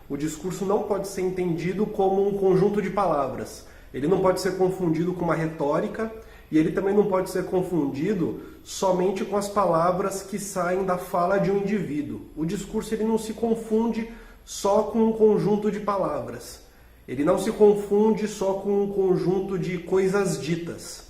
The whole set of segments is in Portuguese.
O discurso não pode ser entendido como um conjunto de palavras. Ele não pode ser confundido com uma retórica e ele também não pode ser confundido somente com as palavras que saem da fala de um indivíduo. O discurso ele não se confunde só com um conjunto de palavras. Ele não se confunde só com um conjunto de coisas ditas.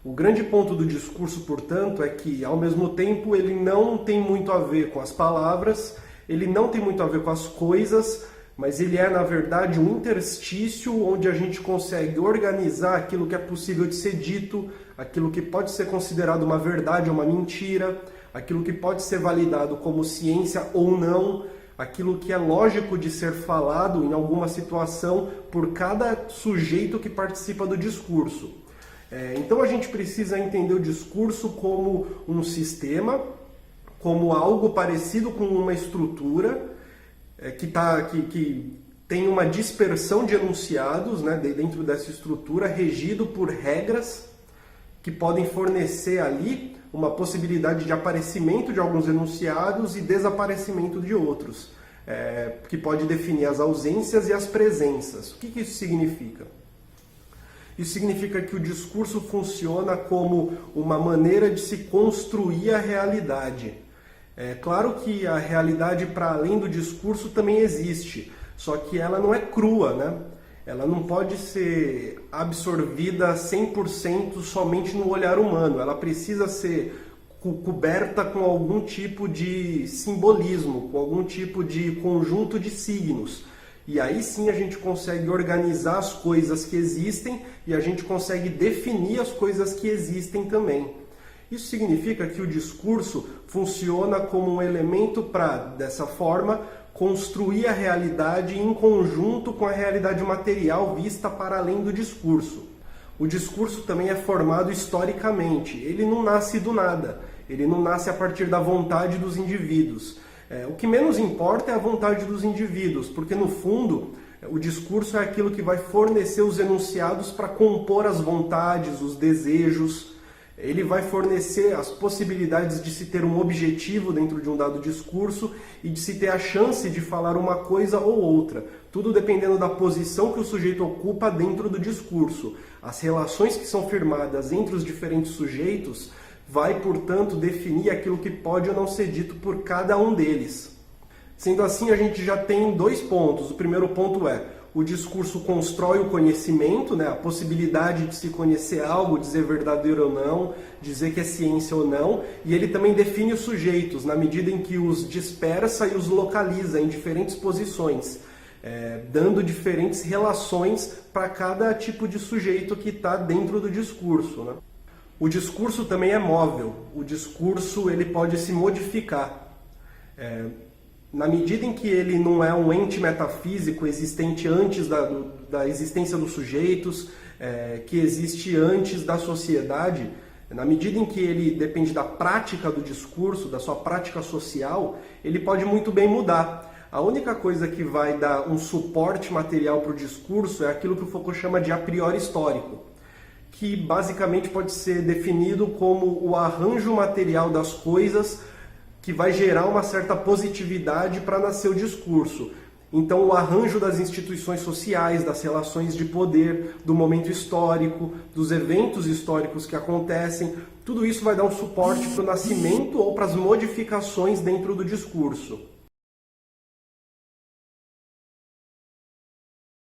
O grande ponto do discurso, portanto, é que, ao mesmo tempo, ele não tem muito a ver com as palavras, ele não tem muito a ver com as coisas, mas ele é, na verdade, um interstício onde a gente consegue organizar aquilo que é possível de ser dito, aquilo que pode ser considerado uma verdade ou uma mentira, aquilo que pode ser validado como ciência ou não, aquilo que é lógico de ser falado em alguma situação por cada sujeito que participa do discurso. Então a gente precisa entender o discurso como um sistema, como algo parecido com uma estrutura que tem uma dispersão de enunciados, né, dentro dessa estrutura, regido por regras que podem fornecer ali uma possibilidade de aparecimento de alguns enunciados e desaparecimento de outros, que pode definir as ausências e as presenças. O que isso significa? Isso significa que o discurso funciona como uma maneira de se construir a realidade. É claro que a realidade para além do discurso também existe, só que ela não é crua, né? Ela não pode ser absorvida 100% somente no olhar humano, ela precisa ser coberta com algum tipo de simbolismo, com algum tipo de conjunto de signos. E aí sim a gente consegue organizar as coisas que existem e a gente consegue definir as coisas que existem também. Isso significa que o discurso funciona como um elemento para, dessa forma, construir a realidade em conjunto com a realidade material vista para além do discurso. O discurso também é formado historicamente, ele não nasce do nada, ele não nasce a partir da vontade dos indivíduos. O que menos importa é a vontade dos indivíduos, porque no fundo o discurso é aquilo que vai fornecer os enunciados para compor as vontades, os desejos. Ele vai fornecer as possibilidades de se ter um objetivo dentro de um dado discurso e de se ter a chance de falar uma coisa ou outra. Tudo dependendo da posição que o sujeito ocupa dentro do discurso. As relações que são firmadas entre os diferentes sujeitos vai, portanto, definir aquilo que pode ou não ser dito por cada um deles. Sendo assim, a gente já tem dois pontos. O primeiro ponto é: o discurso constrói o conhecimento, né? A possibilidade de se conhecer algo, dizer verdadeiro ou não, dizer que é ciência ou não, e ele também define os sujeitos, na medida em que os dispersa e os localiza em diferentes posições, dando diferentes relações para cada tipo de sujeito que está dentro do discurso, né? O discurso também é móvel, o discurso ele pode se modificar. Na medida em que ele não é um ente metafísico existente antes da existência dos sujeitos, que existe antes da sociedade, na medida em que ele depende da prática do discurso, da sua prática social, ele pode muito bem mudar. A única coisa que vai dar um suporte material para o discurso é aquilo que o Foucault chama de a priori histórico, que basicamente pode ser definido como o arranjo material das coisas que vai gerar uma certa positividade para nascer o discurso. Então, o arranjo das instituições sociais, das relações de poder, do momento histórico, dos eventos históricos que acontecem, tudo isso vai dar um suporte para o nascimento ou para as modificações dentro do discurso.